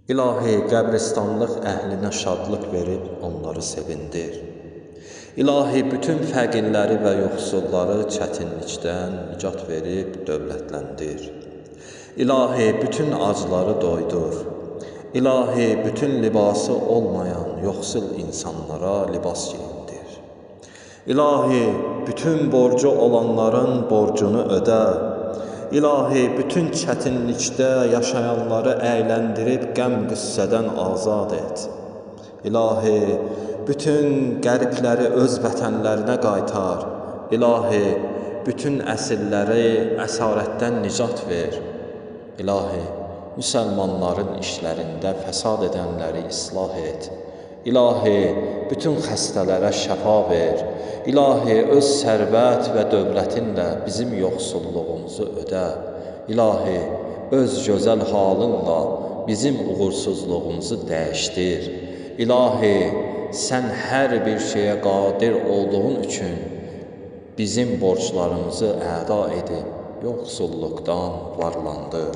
İlahi, qəbristanlıq əhlinə şadlıq verib onları sevindir. İlahi, bütün fəqirləri və yoxsulları çətinlikdən nicat verib dövlətləndir. İlahi, bütün acları doydur. İlahi, bütün libası olmayan yoxsul insanlara libas giyindir. İlahi, bütün borcu olanların borcunu ödə. İlahi, bütün çətinlikdə yaşayanları əyləndirib qəm-qüssədən azad et. İlahi, bütün qəribləri öz vətənlərinə qaytar. İlahi, bütün əsirləri əsarətdən nicat ver. İlahi, müsəlmanların işlərində fəsad edənləri islah et. İlahi, bütün xəstələrə şəfa ver. İlahi, öz sərvət və dövlətinlə bizim yoxsulluğumuzu ödə. İlahi, öz gözəl halınla bizim uğursuzluğumuzu dəyişdir. İlahi, sən hər bir şeyə qadir olduğun üçün bizim borclarımızı əda edib yoxsulluqdan varlandır.